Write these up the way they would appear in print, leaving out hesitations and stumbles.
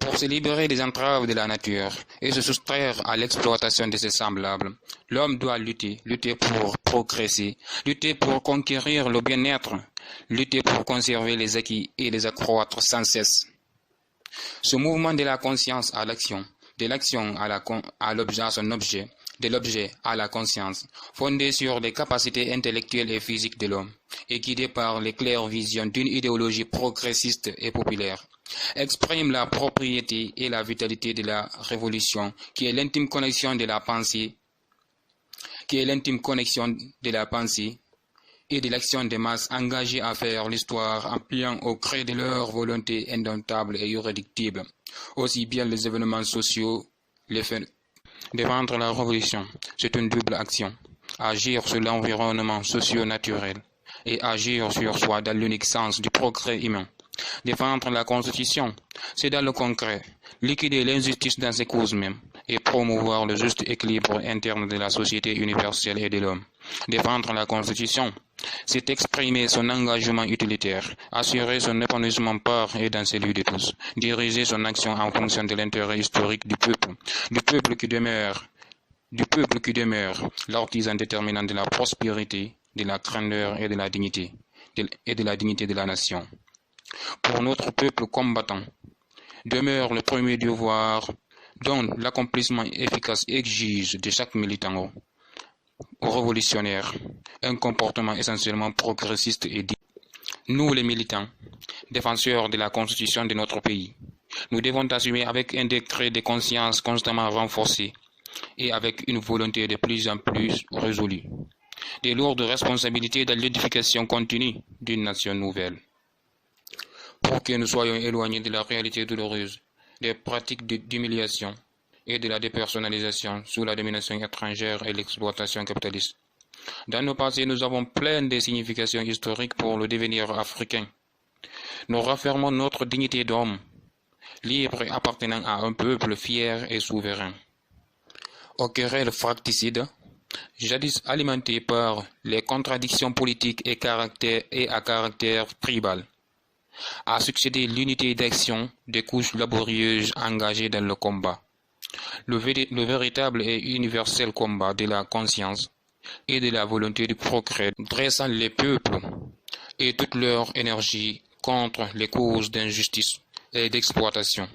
Pour se libérer des entraves de la nature et se soustraire à l'exploitation de ses semblables, l'homme doit lutter pour progresser, lutter pour conquérir le bien-être, lutter pour conserver les acquis et les accroître sans cesse. Ce mouvement de la conscience à l'action, de l'action à son objet, de l'objet à la conscience, fondé sur les capacités intellectuelles et physiques de l'homme, et guidé par les claires visions d'une idéologie progressiste et populaire, exprime la propriété et la vitalité de la révolution, qui est l'intime connexion de la pensée, et de l'action des masses engagées à faire l'histoire en pliant au gré de leur volonté indomptable et irréductible, aussi bien les événements sociaux, les faits. Défendre la révolution, c'est une double action. Agir sur l'environnement socio-naturel et agir sur soi dans l'unique sens du progrès humain. Défendre la Constitution, c'est dans le concret, liquider l'injustice dans ses causes mêmes et promouvoir le juste équilibre interne de la société universelle et de l'homme. Défendre la Constitution, c'est exprimer son engagement utilitaire, assurer son épanouissement par et dans celui de tous, diriger son action en fonction de l'intérêt historique du peuple qui demeure, l'artisan déterminant de la prospérité, de la grandeur et de la dignité de la nation. Pour notre peuple combattant, demeure le premier devoir dont l'accomplissement efficace exige de chaque militant révolutionnaire un comportement essentiellement progressiste et digne. Nous les militants, défenseurs de la Constitution de notre pays, nous devons assumer avec un degré de conscience constamment renforcé et avec une volonté de plus en plus résolue, des lourdes responsabilités dans l'édification continue d'une nation nouvelle. Pour que nous soyons éloignés de la réalité douloureuse, des pratiques d'humiliation et de la dépersonnalisation sous la domination étrangère et l'exploitation capitaliste. Dans nos passés, nous avons plein de significations historiques pour le devenir africain. Nous raffermons notre dignité d'homme, libre et appartenant à un peuple fier et souverain. Aux querelles fratricides, jadis alimentées par les contradictions politiques et à caractère tribal, a succédé l'unité d'action des couches laborieuses engagées dans le combat. Le véritable et universel combat de la conscience et de la volonté du progrès, dressant les peuples et toute leur énergie contre les causes d'injustice et d'exploitation.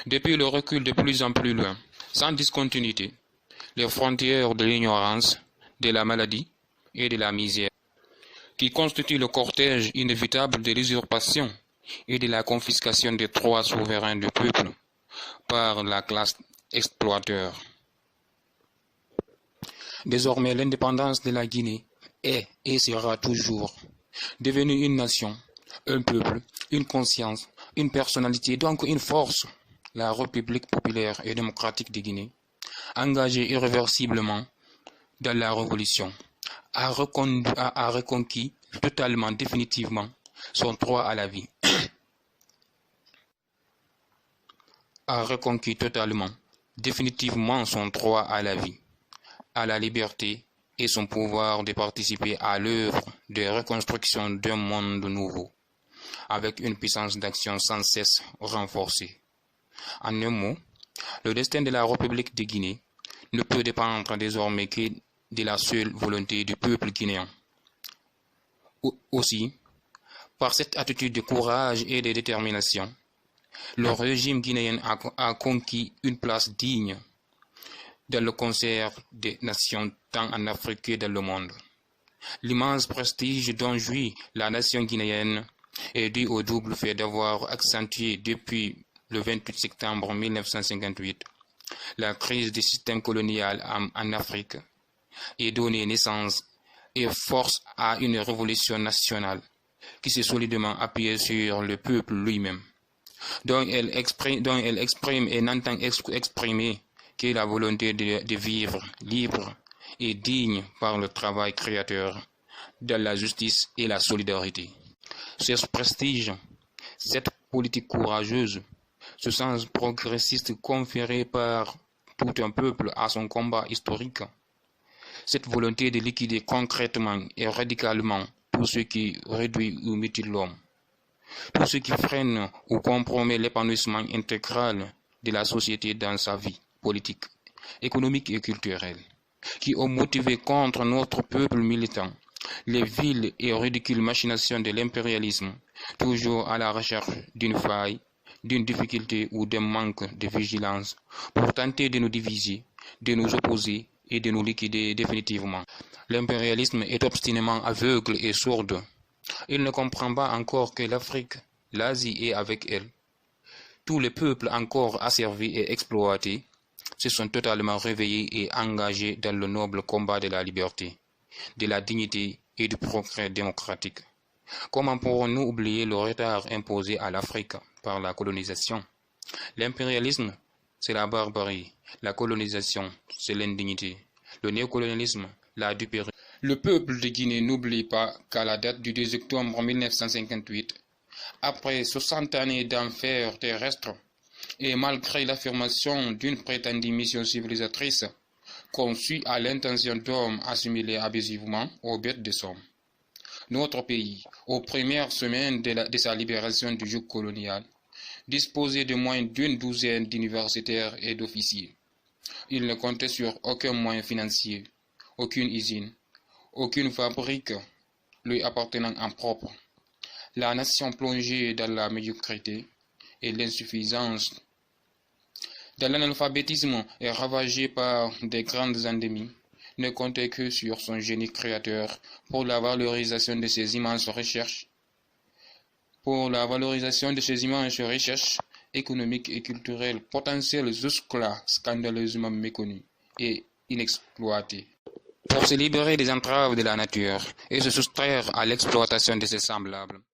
Depuis le recul de plus en plus loin, sans discontinuité, les frontières de l'ignorance, de la maladie et de la misère, qui constituent le cortège inévitable de l'usurpation et de la confiscation des droits souverains du peuple par la classe exploiteur. Désormais, l'indépendance de la Guinée est et sera toujours devenue une nation, un peuple, une conscience, une personnalité, donc une force, la République populaire et démocratique de Guinée, engagée irréversiblement dans la révolution, a reconquis totalement, définitivement, son droit à la vie. A reconquis totalement, définitivement son droit à la vie, à la liberté et son pouvoir de participer à l'œuvre de reconstruction d'un monde nouveau, avec une puissance d'action sans cesse renforcée. En un mot, le destin de la République de Guinée ne peut dépendre désormais que de la seule volonté du peuple guinéen. Aussi, par cette attitude de courage et de détermination, le régime guinéen a conquis une place digne dans le concert des nations tant en Afrique que dans le monde. L'immense prestige dont jouit la nation guinéenne est dû au double fait d'avoir accentué depuis le 28 septembre 1958 la crise du système colonial en Afrique et donné naissance et force à une révolution nationale qui s'est solidement appuyée sur le peuple lui-même, dont elle exprime et n'entend exprimer que la volonté de vivre libre et digne par le travail créateur, dans la justice et la solidarité. Ce prestige, cette politique courageuse, ce sens progressiste conféré par tout un peuple à son combat historique, cette volonté de liquider concrètement et radicalement tout ce qui réduit ou mutile l'homme, tout ce qui freine ou compromet l'épanouissement intégral de la société dans sa vie politique, économique et culturelle, qui ont motivé contre notre peuple militant les viles et ridicules machinations de l'impérialisme, toujours à la recherche d'une faille, d'une difficulté ou d'un manque de vigilance pour tenter de nous diviser, de nous opposer et de nous liquider définitivement. L'impérialisme est obstinément aveugle et sourd. Il ne comprend pas encore que l'Afrique, l'Asie et avec elle, tous les peuples encore asservis et exploités se sont totalement réveillés et engagés dans le noble combat de la liberté, de la dignité et du progrès démocratique. Comment pourrons-nous oublier le retard imposé à l'Afrique par la colonisation? L'impérialisme, c'est la barbarie. La colonisation, c'est l'indignité. Le néocolonialisme, la duperie. Le peuple de Guinée n'oublie pas qu'à la date du 2 octobre 1958, après 60 années d'enfer terrestre, et malgré l'affirmation d'une prétendue mission civilisatrice, conçue à l'intention d'hommes assimilés abusivement aux bêtes de somme, notre pays, aux premières semaines de sa libération du joug colonial, disposait de moins d'une douzaine d'universitaires et d'officiers. Il ne comptait sur aucun moyen financier, aucune usine, aucune fabrique lui appartenant en propre. La nation plongée dans la médiocrité et l'insuffisance, dans l'analphabétisme et ravagée par des grandes endémies, ne comptait que sur son génie créateur pour la valorisation de ses immenses recherches, économiques et culturelles, potentielles jusque-là scandaleusement méconnues et inexploitées. Pour se libérer des entraves de la nature et se soustraire à l'exploitation de ses semblables.